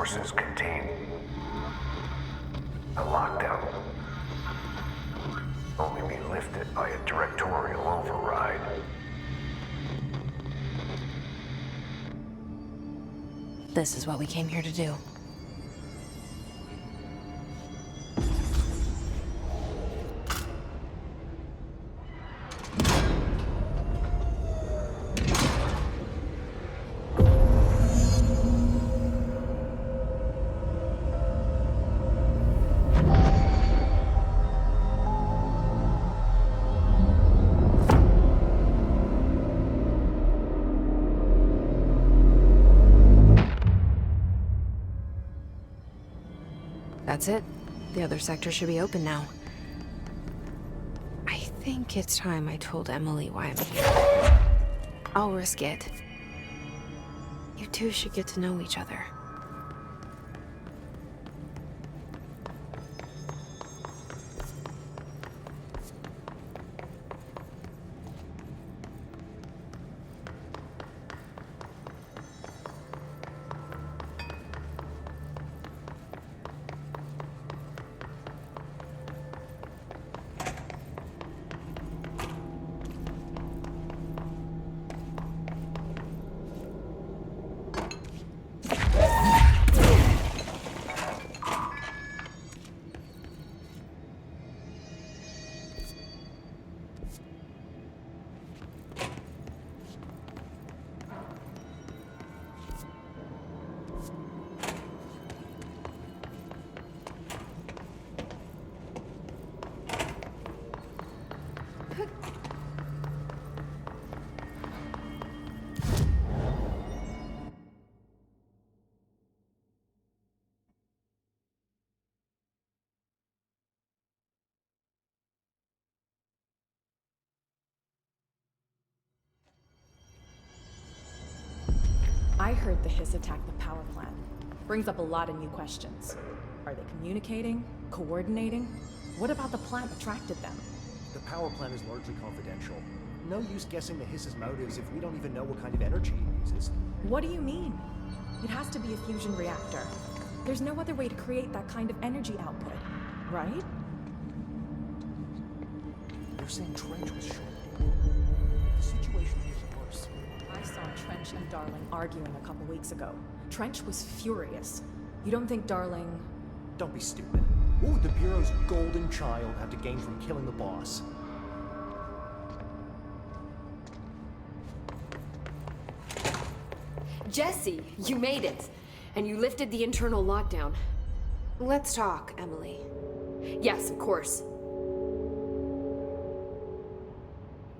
forces contain a lockdown. Only be lifted by a directorial override. This is what we came here to do. That's it. The other sector should be open now. I think it's time I told Emily why I'm here. I'll risk it. You two should get to know each other. I heard the Hiss attacked the power plant. Brings up a lot of new questions. Are they communicating? Coordinating? What about the plant attracted them? The power plant is largely confidential. No use guessing the Hiss's motives if we don't even know what kind of energy it uses. What do you mean? It has to be a fusion reactor. There's no other way to create that kind of energy output, right? They're saying Trench was shot. The situation is worse. I saw Trench and Darling arguing a couple weeks ago. Trench was furious. You don't think Darling... Don't be stupid. What would the Bureau's golden child have to gain from killing the boss? Jesse, you made it. And you lifted the internal lockdown. Let's talk, Emily. Yes, of course.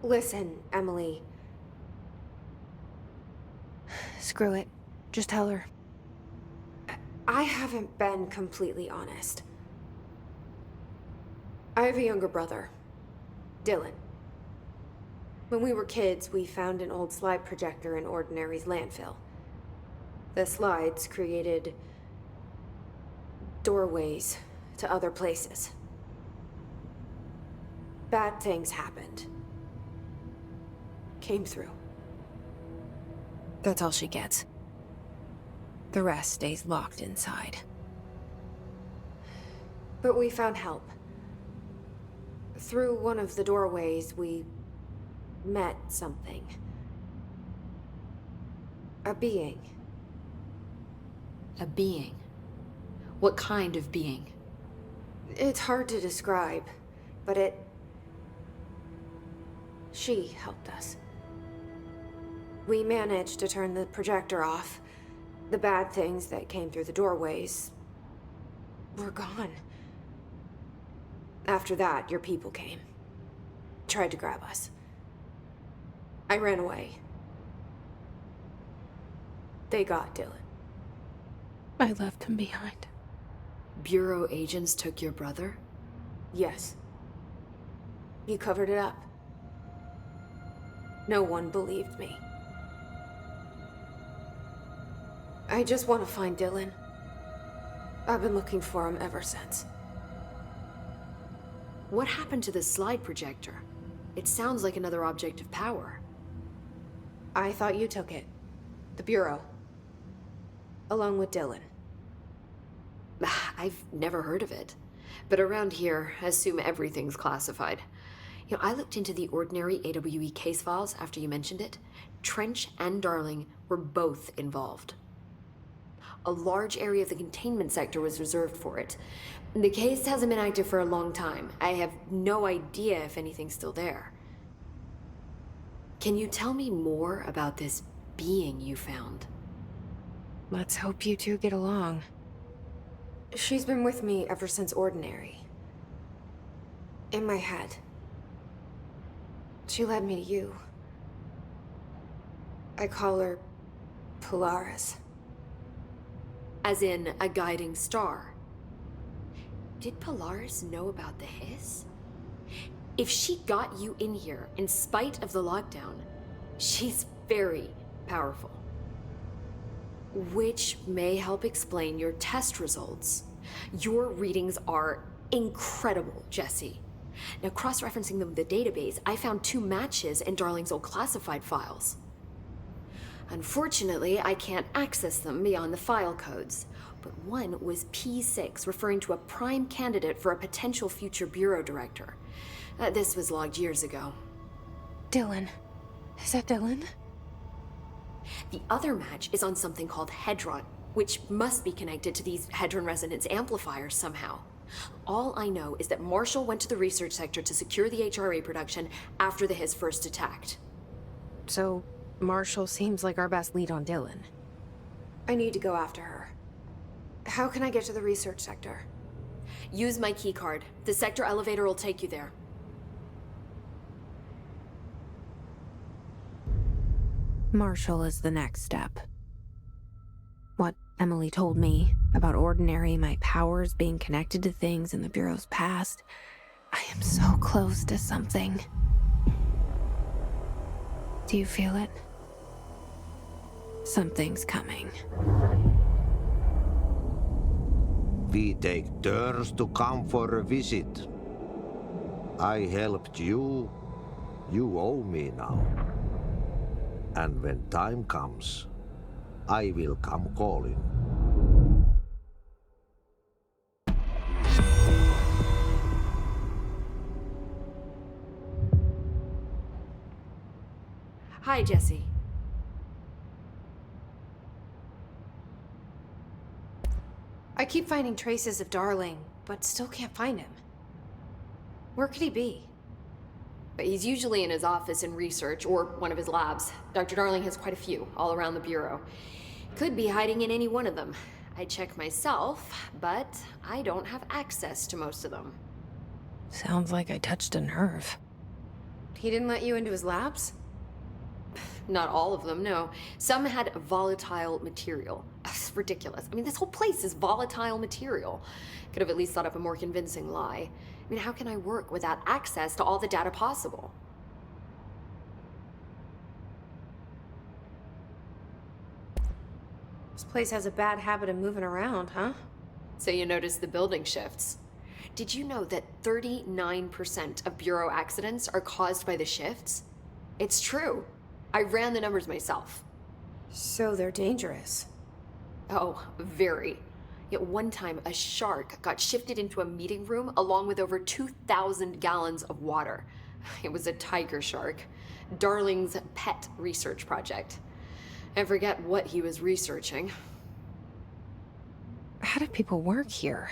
Listen, Emily. Screw it. Just tell her. I haven't been completely honest. I have a younger brother, Dylan. When we were kids, we found an old slide projector in Ordinary's landfill. The slides created doorways to other places. Bad things happened. Came through. That's all she gets. The rest stays locked inside. But we found help. Through one of the doorways, we met something. A being. A being? What kind of being? It's hard to describe, but she helped us. We managed to turn the projector off. The bad things that came through the doorways were gone. After that, your people came. Tried to grab us. I ran away. They got Dylan. I left him behind. Bureau agents took your brother? Yes. You covered it up. No one believed me. I just want to find Dylan. I've been looking for him ever since. What happened to the slide projector? It sounds like another object of power. I thought you took it. The Bureau. Along with Dylan. I've never heard of it. But around here, I assume everything's classified. I looked into the ordinary AWE case files after you mentioned it. Trench and Darling were both involved. A large area of the containment sector was reserved for it. The case hasn't been active for a long time. I have no idea if anything's still there. Can you tell me more about this being you found? Let's hope you two get along. She's been with me ever since Ordinary. In my head. She led me to you. I call her Polaris. As in a guiding star. Did Polaris know about the hiss? If she got you in here in spite of the lockdown, she's very powerful. Which may help explain your test results. Your readings are incredible, Jesse. Now, cross-referencing them with the database, I found 2 matches in Darling's old classified files. Unfortunately, I can't access them beyond the file codes, but one was P6, referring to a prime candidate for a potential future bureau director. This was logged years ago. Dylan. Is that Dylan? The other match is on something called Hedron, which must be connected to these Hedron resonance amplifiers somehow. All I know is that Marshall went to the research sector to secure the HRA production after the hiss first attacked. So, Marshall seems like our best lead on Dylan. I need to go after her. How can I get to the research sector? Use my keycard. The sector elevator will take you there. Marshall is the next step. What Emily told me about Ordinary, my powers being connected to things in the Bureau's past, I am so close to something. Do you feel it? Something's coming. We take turns to come for a visit. I helped you. You owe me now. And when time comes, I will come calling. Hi, Jesse. I keep finding traces of Darling, but still can't find him. Where could he be? But he's usually in his office in research or one of his labs. Dr. Darling has quite a few all around the Bureau. Could be hiding in any one of them. I check myself, but I don't have access to most of them. Sounds like I touched a nerve. He didn't let you into his labs? Not all of them, no. Some had volatile material. It's ridiculous. I mean, this whole place is volatile material. Could have at least thought up a more convincing lie. I mean, how can I work without access to all the data possible? This place has a bad habit of moving around, huh? So you noticed the building shifts. Did you know that 39% of Bureau accidents are caused by the shifts? It's true. I ran the numbers myself. So they're dangerous. Oh, very. Yet one time, a shark got shifted into a meeting room along with over 2,000 gallons of water. It was a tiger shark. Darling's pet research project. I forget what he was researching. How do people work here?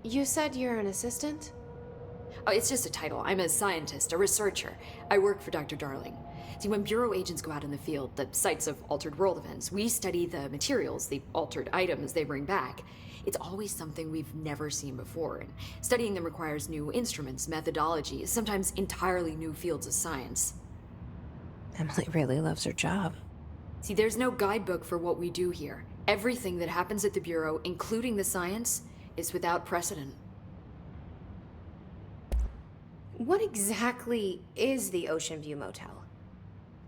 You said you're an assistant? Oh, it's just a title. I'm a scientist, a researcher. I work for Dr. Darling. See, when Bureau agents go out in the field, the sites of altered world events, we study the materials, the altered items they bring back. It's always something we've never seen before, and studying them requires new instruments, methodologies, sometimes entirely new fields of science. Emily really loves her job. See, there's no guidebook for what we do here. Everything that happens at the Bureau, including the science, is without precedent. What exactly is the Ocean View Motel?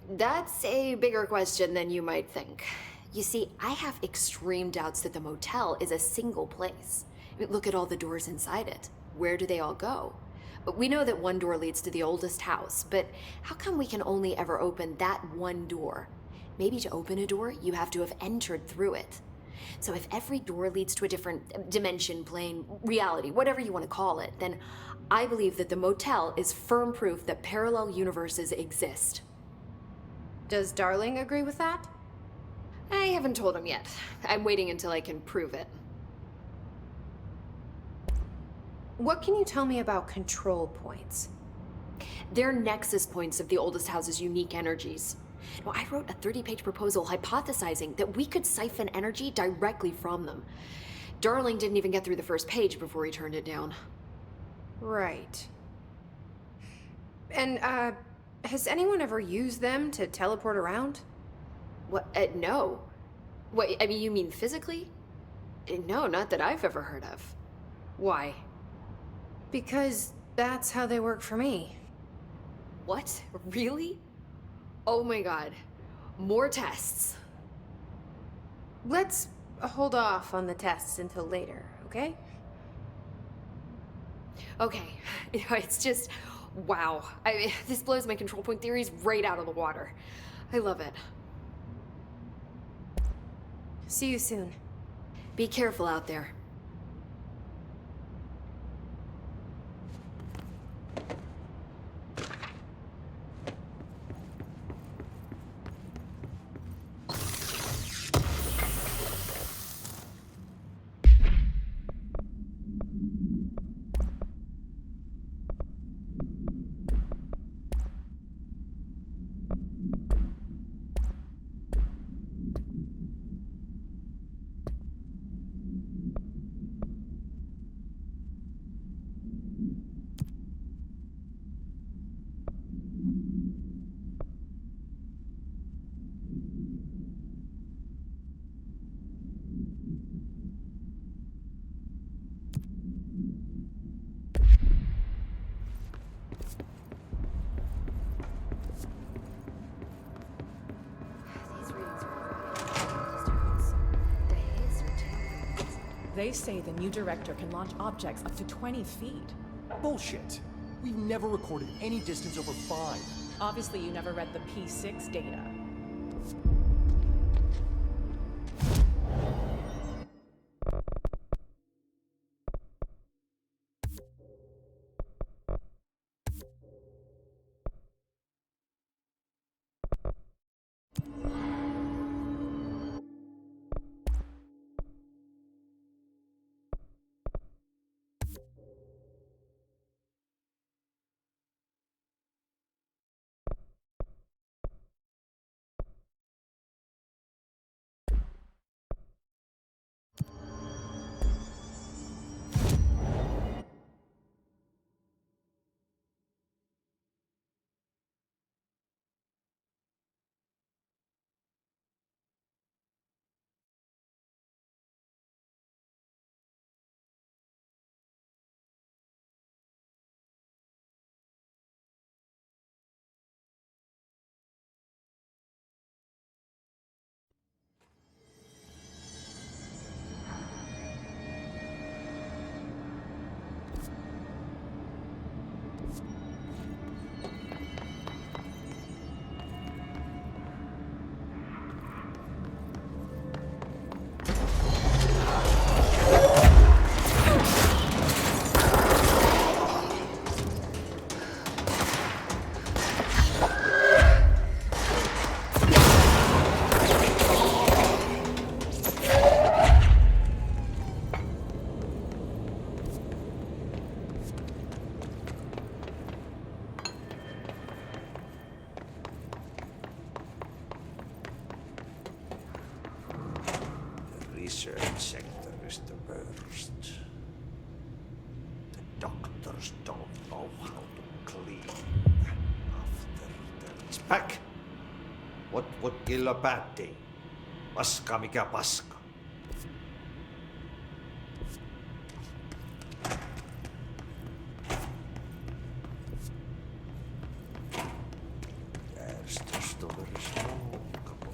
That's a bigger question than you might think. You see, I have extreme doubts that the motel is a single place. I mean, look at all the doors inside it. Where do they all go? We know that one door leads to the oldest house, but how come we can only ever open that one door? Maybe to open a door, you have to have entered through it. So if every door leads to a different dimension, plane, reality, whatever you want to call it, then I believe that the motel is firm proof that parallel universes exist. Does Darling agree with that? I haven't told him yet. I'm waiting until I can prove it. What can you tell me about control points? They're nexus points of the oldest house's unique energies. Now, I wrote a 30-page proposal hypothesizing that we could siphon energy directly from them. Darling didn't even get through the first page before he turned it down. Right. And, has anyone ever used them to teleport around? What? No. What, I mean, you mean physically? No, not that I've ever heard of. Why? Because that's how they work for me. What? Really? Oh my god. More tests. Let's hold off on the tests until later, okay? Okay. It's just, wow. I mean, this blows my control point theories right out of the water. I love it. See you soon. Be careful out there. They say the new director can launch objects up to 20 feet. Bullshit. We've never recorded any distance over 5. Obviously, you never read the P6 data. Research sector is the worst. The doctors don't know how to clean after the back. What would kill a bad day? Paska mikä paska. There's just a very small couple.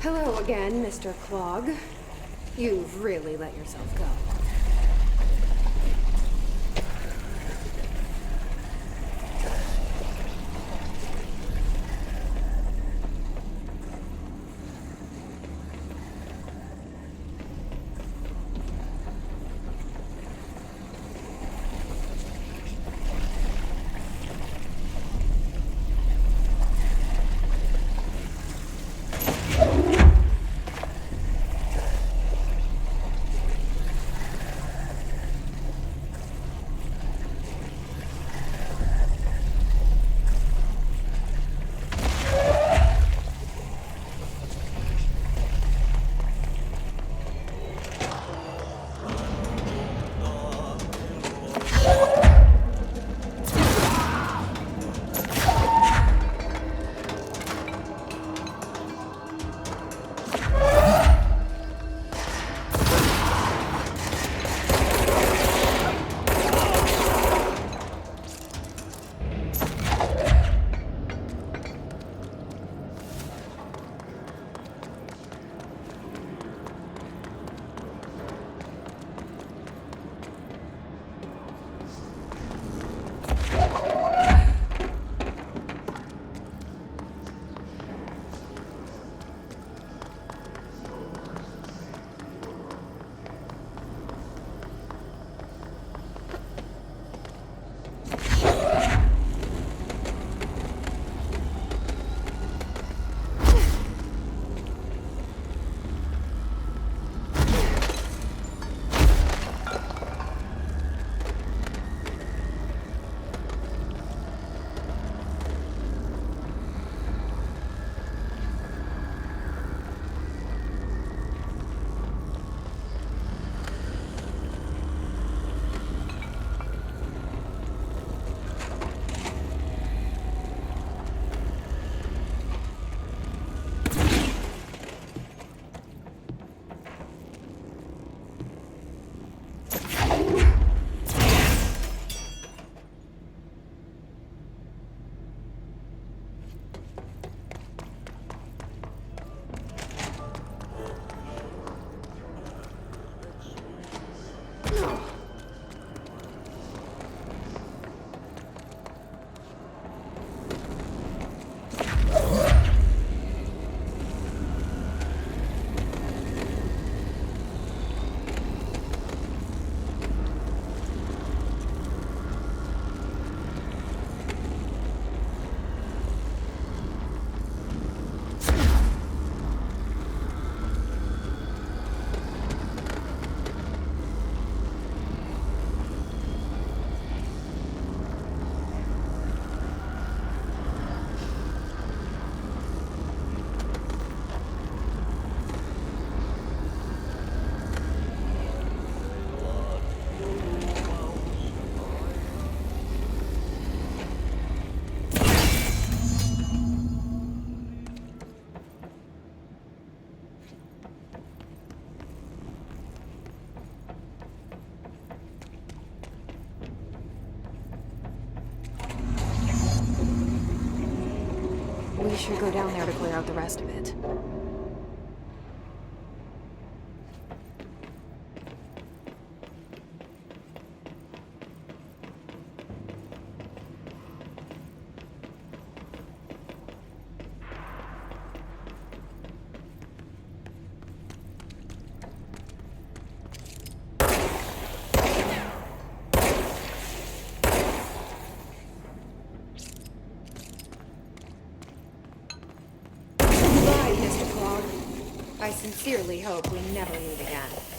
Hello again, Mr. Clog. You've really let yourself go. We should go down there to clear out the rest of it. I sincerely hope we never meet again.